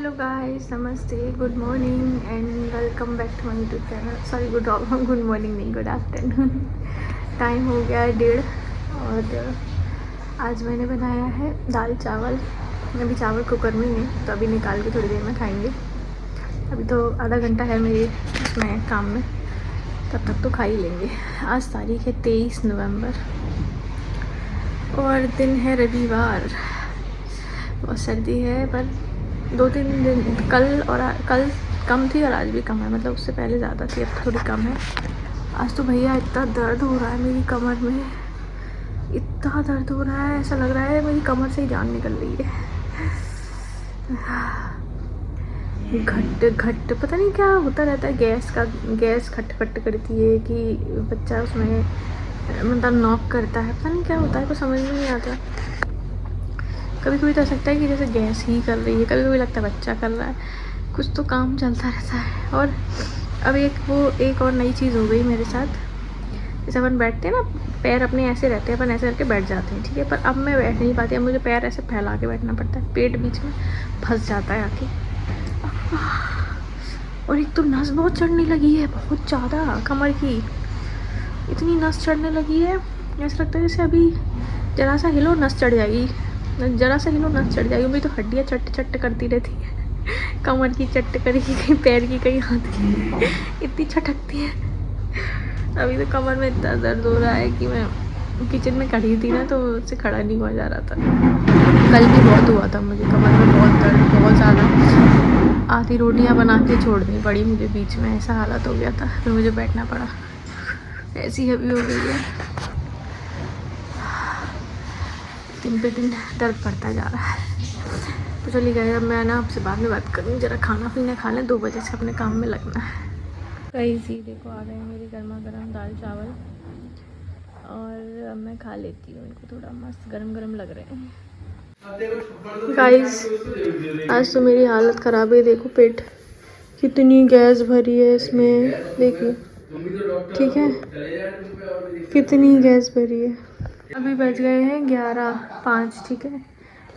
Hello guys, नमस्ते, good morning and welcome back to my YouTube channel. Sorry, good morning नहीं, good afternoon. Time हो गया है 1:30 और आज मैंने बनाया है दाल चावल। अभी चावल कुकर में ही है तो अभी निकाल के थोड़ी देर में खाएंगे। अभी तो आधा घंटा है मेरी इसमें काम में, तब तक तो खा ही लेंगे। आज तारीख है 23 नवंबर और दिन है रविवार। बहुत सर्दी है पर 2-3 दिन कल कम थी और आज भी कम है, मतलब उससे पहले ज़्यादा थी, अब थोड़ी कम है। आज तो भैया इतना दर्द हो रहा है मेरी कमर में, इतना दर्द हो रहा है, ऐसा लग रहा है मेरी कमर से ही जान निकल रही है। घट पता नहीं क्या होता रहता है, गैस खट करती है कि बच्चा उसमें मतलब नॉक करता है, पता नहीं क्या होता है, कुछ समझ में नहीं आता। कभी कभी तो ऐसा लगता है कि जैसे गैस ही कर रही है, कभी कभी लगता है बच्चा कर रहा है, कुछ तो काम चलता रहता है। और अब एक और नई चीज़ हो गई मेरे साथ। जैसे अपन बैठते हैं ना, पैर अपने ऐसे रहते हैं, अपन ऐसे करके बैठ जाते हैं, ठीक है, पर अब मैं बैठ नहीं पाती, अब मुझे पैर ऐसे फैला के बैठना पड़ता है, पेट बीच में फंस जाता है आके। और एक तो नस बहुत चढ़ने लगी है, बहुत ज़्यादा कमर की, इतनी नस चढ़ने लगी है, ऐसा लगता है जैसे अभी जरा सा हिलो नस चढ़ जाएगी, जरा सा हिलो नस चढ़ जाएगी। मेरी तो हड्डियाँ चट करती रहती है, कमर की चट करेगी, कहीं पैर की, कहीं हाथ की, इतनी छटकती है। अभी तो कमर में इतना दर्द हो रहा है कि मैं किचन में खड़ी थी ना, तो उससे खड़ा नहीं हुआ जा रहा था। कल भी बहुत हुआ था मुझे, कमर में बहुत दर्द, बहुत ज़्यादा। आधी रोटियां बना के छोड़नी पड़ी मुझे बीच में, ऐसा हालत हो गया था, फिर मुझे बैठना पड़ा, ऐसी अभी हो गई है। दिन पे दिन दर्द बढ़ता जा रहा है। तो चलिए गए, अब मैं ना आपसे बाद में बात करूँ, ज़रा खाना पीना खा लें, 2 बजे से अपने काम में लगना है। कहीं सी देखो आ गए मेरी गर्मा गर्म दाल चावल, और अब मैं खा लेती हूँ इनको, थोड़ा मस्त गरम लग रहे हैं। गाइस, आज तो मेरी हालत ख़राब है, देखो पेट कितनी गैस भरी है इसमें, देखिए, ठीक है, कितनी गैस भरी है। अभी बज गए हैं 11:05, ठीक है,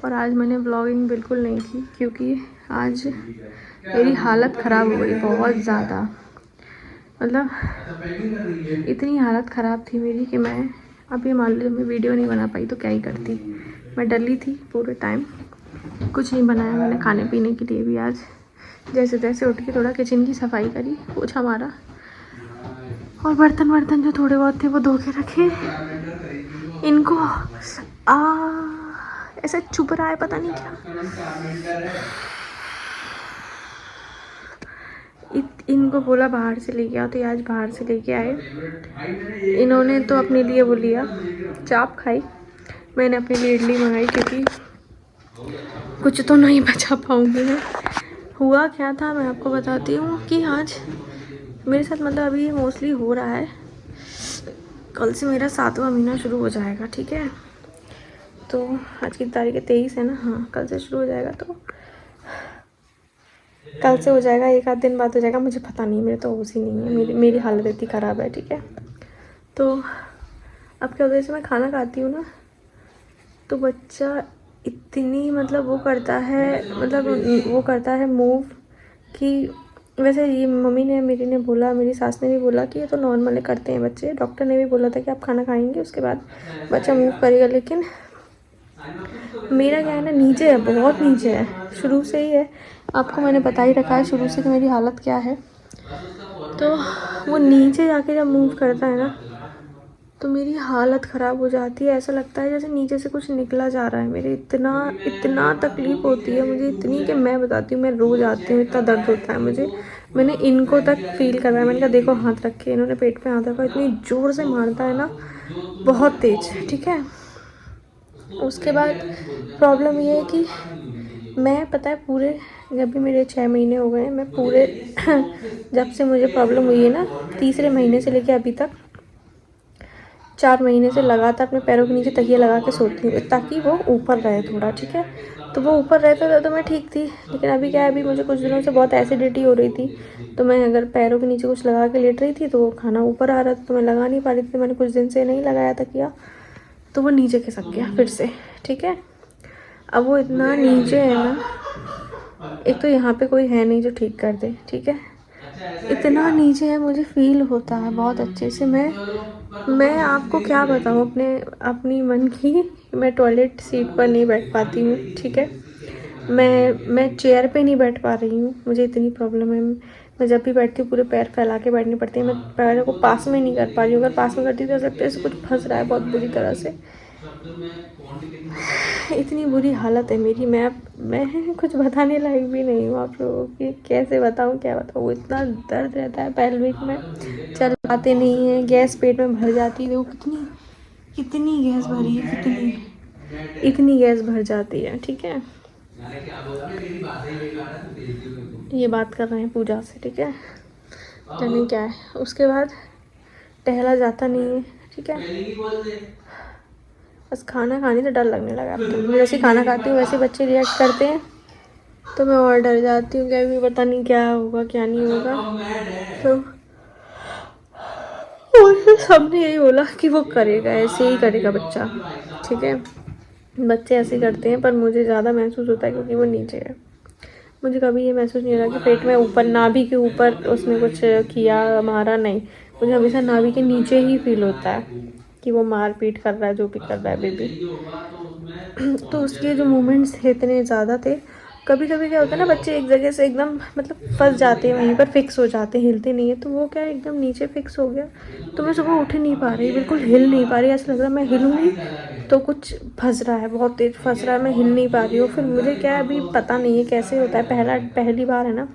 और आज मैंने ब्लॉगिंग बिल्कुल नहीं की क्योंकि आज मेरी हालत ख़राब हो गई बहुत ज़्यादा। मतलब इतनी हालत ख़राब थी मेरी कि मैं अभी मान लीजिए मैं वीडियो नहीं बना पाई तो क्या ही करती। मैं डली थी पूरे टाइम, कुछ नहीं बनाया मैंने खाने पीने के लिए भी। आज जैसे तैसे उठ के थोड़ा किचन की सफाई करी, पोछा मारा, और बर्तन जो थोड़े बहुत थे वो धो के रखे। इनको ऐसे चुभ रहा है, पता नहीं क्या। इनको बोला बाहर से लेके आओ, तो आज बाहर से लेके आए। इन्होंने तो अपने लिए वो लिया, चाप खाई, मैंने अपने लिए इडली मंगाई क्योंकि कुछ तो नहीं बचा पाऊंगी मैं। हुआ क्या था मैं आपको बताती हूँ कि आज मेरे साथ, मतलब अभी मोस्टली हो रहा है, कल से मेरा 7वां महीना शुरू हो जाएगा, ठीक है। तो आज की तारीख 23 है ना, हाँ, कल से शुरू हो जाएगा, तो कल से हो जाएगा, 1 आध दिन बाद हो जाएगा, मुझे पता नहीं, मेरे तो होश ही नहीं है, मेरी हालत इतनी ख़राब है, ठीक है। तो अब क्या होता है, जैसे मैं खाना खाती हूँ ना, तो बच्चा इतनी मतलब वो करता है मूव कि वैसे ये मम्मी ने मेरी ने बोला, मेरी सास ने भी बोला कि ये तो नॉर्मल करते हैं बच्चे। डॉक्टर ने भी बोला था कि आप खाना खाएंगे उसके बाद बच्चा मूव करेगा, लेकिन मेरा क्या है ना, नीचे है, बहुत नीचे है, शुरू से ही है। आपको मैंने बता ही रखा है शुरू से कि मेरी हालत क्या है। तो वो नीचे जाके जब मूव करता है ना, तो मेरी हालत ख़राब हो जाती है, ऐसा लगता है जैसे नीचे से कुछ निकला जा रहा है। मेरे इतना तकलीफ़ होती है मुझे, इतनी कि मैं बताती हूँ, मैं रोज़ आती हूँ, इतना दर्द होता है मुझे। मैंने इनको तक फील करवाया, मैंने कहा देखो हाथ रखे, इन्होंने पेट पे हाथ रखा, इतनी ज़ोर से मारता है ना, बहुत तेज़, ठीक है। उसके बाद प्रॉब्लम ये है कि मैं, पता है, पूरे जब भी मेरे 6 महीने हो गए हैं, मैं पूरे जब से मुझे प्रॉब्लम हुई है ना, तीसरे महीने से लेकर अभी तक 4 महीने से लगातार अपने पैरों के नीचे तकिया लगा के सोती हूँ ताकि वो ऊपर रहे थोड़ा, ठीक है। तो वो ऊपर रहता था तो मैं ठीक थी, लेकिन अभी क्या है, अभी मुझे कुछ दिनों से बहुत एसिडिटी हो रही थी, तो मैं अगर पैरों के नीचे कुछ लगा के लेट रही थी तो वो खाना ऊपर आ रहा था, तो मैं लगा नहीं पा रही थी। मैंने कुछ दिन से नहीं लगाया तकिया, तो वो नीचे खिसक गया फिर से, ठीक है। अब वो इतना नीचे है ना, एक तो यहाँ पे कोई है नहीं जो ठीक कर दे, ठीक है। इतना नीचे है, मुझे फील होता है बहुत अच्छे से। मैं आपको क्या बताऊँ अपनी मन की। मैं टॉयलेट सीट पर नहीं बैठ पाती हूँ, ठीक है। मैं चेयर पे नहीं बैठ पा रही हूँ, मुझे इतनी प्रॉब्लम है। मैं जब भी बैठती हूँ पूरे पैर फैला के बैठनी पड़ती है। मैं पैरों को पास में नहीं कर पा रही हूँ। अगर पास में करती तो सकते ऐसे कुछ फंस रहा है बहुत बुरी तरह से। इतनी बुरी हालत है मेरी। मैं कुछ बताने लायक भी नहीं हूँ आप लोगों की। कैसे बताऊँ, क्या बताऊँ। इतना दर्द रहता है पेल्विक में, चल पाते नहीं है। गैस पेट में भर जाती है। देखो कितनी गैस भरी है, इतनी गैस भर जाती है, ठीक है। ये बात कर रहे हैं पूजा से, ठीक है। जाने क्या है। उसके बाद टहला जाता नहीं है, ठीक है। बस खाना खाने से डर लगने लगा अब तो। मैं जैसे खाना खाती हूँ वैसे बच्चे रिएक्ट करते हैं तो मैं और डर जाती हूँ कि अभी पता नहीं क्या होगा क्या नहीं होगा। तो और सबने यही बोला कि वो करेगा, ऐसे ही करेगा बच्चा, ठीक है। बच्चे ऐसे करते हैं, पर मुझे ज़्यादा महसूस होता है क्योंकि वो नीचे है। मुझे कभी ये महसूस नहीं हो रहा कि पेट में ऊपर, नाभि के ऊपर उसने कुछ किया, मारा, नहीं। मुझे हमेशा नाभि के नीचे ही फील होता है कि वो मार पीट कर रहा है, जो भी कर रहा है बेबी। तो उसके जो मूवमेंट्स थे इतने ज़्यादा थे। कभी कभी क्या होता है ना, बच्चे एक जगह से एकदम मतलब फंस जाते हैं, वहीं पर फिक्स हो जाते हैं, हिलते नहीं है। तो वो क्या एकदम नीचे फिक्स हो गया। तो मैं सुबह उठ नहीं पा रही, बिल्कुल हिल नहीं पा रही। ऐसा लग रहा है मैं हिलूँगी तो कुछ फंस रहा है, बहुत तेज फंस रहा है, मैं हिल नहीं पा रही हूँ। फिर मुझे क्या अभी पता नहीं है कैसे होता है, पहली बार है ना।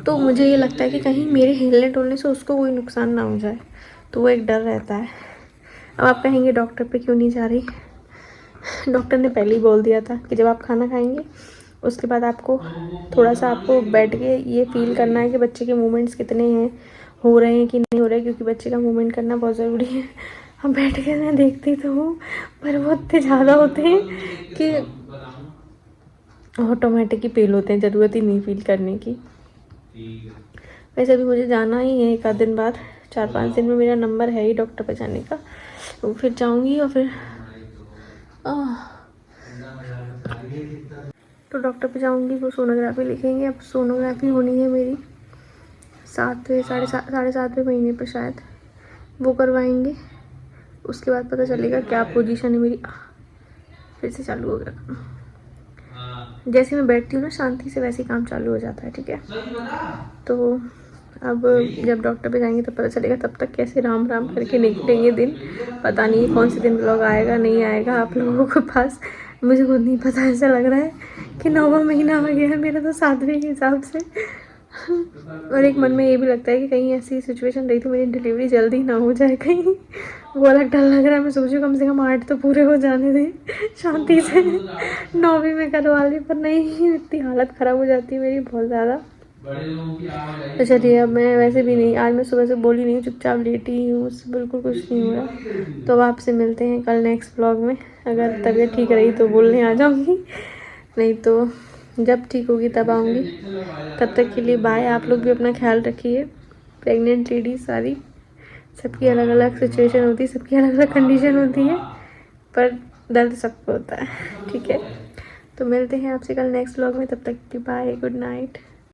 तो मुझे ये लगता है कि कहीं मेरे हिलने डुलने से उसको कोई नुकसान ना हो जाए, तो वो एक डर रहता है। अब आप कहेंगे डॉक्टर पे क्यों नहीं जा रही। डॉक्टर ने पहले ही बोल दिया था कि जब आप खाना खाएंगे उसके बाद आपको थोड़ा सा आपको बैठ के ये फील करना है कि बच्चे के मूवमेंट्स कितने हैं, हो रहे हैं कि नहीं हो रहे, क्योंकि बच्चे का मूवमेंट करना बहुत ज़रूरी है। हम बैठ के मैं देखती तो हूँ, पर वो इतने ज़्यादा होते हैं कि ऑटोमेटिक ही फील होते हैं, ज़रूरत ही नहीं फील करने की। वैसे भी मुझे जाना ही है एक आध दिन बाद, 4-5 दिन में मेरा नंबर है ही डॉक्टर पे जाने का। तो फिर जाऊँगी और फिर तो डॉक्टर पे जाऊँगी, वो सोनोग्राफी लिखेंगे। अब सोनोग्राफी होनी है मेरी 7वें महीने पर शायद, वो करवाएंगे। उसके बाद पता चलेगा क्या पोजीशन है मेरी। फिर से चालू हो गया। जैसे मैं बैठती हूँ ना शांति से, वैसे ही काम चालू हो जाता है, ठीक है। तो अब जब डॉक्टर पे जाएंगे तब पता चलेगा। तब तक कैसे राम राम करके निकलेंगे दिन, पता नहीं कौन से दिन ब्लॉग आएगा नहीं आएगा आप लोगों के पास, मुझे खुद नहीं पता। ऐसा लग रहा है कि 9वां महीना आ गया है मेरा तो 7वें के हिसाब से। और एक मन में ये भी लगता है कि कहीं ऐसी सिचुएशन रही तो मेरी डिलीवरी जल्दी ना हो जाए कहीं, वो अलग डर लग रहा है। मैं सोचूं कम से कम 8 तो पूरे हो जाने दें शांति से, 9वीं में करवा ली, पर नहीं, इतनी हालत ख़राब हो जाती है मेरी बहुत ज़्यादा। तो चलिए, अब मैं वैसे भी नहीं, आज मैं सुबह से बोली नहीं, चुपचाप लेटी ही हूँ, उससे बिल्कुल कुछ नहीं हो रहा। तो अब आपसे मिलते हैं कल नेक्स्ट ब्लॉग में। अगर तबीयत ठीक रही तो बोलने आ जाऊँगी, नहीं तो जब ठीक होगी तब आऊँगी। तब तक के लिए बाय। आप लोग भी अपना ख्याल रखिए। प्रेग्नेंट लेडीज सारी, सबकी अलग अलग सिचुएशन होती है, सबकी अलग अलग कंडीशन होती है, पर दर्द सबको होता है, ठीक है। तो मिलते हैं आपसे कल नेक्स्ट व्लॉग में, तब तक की बाय, गुड नाइट।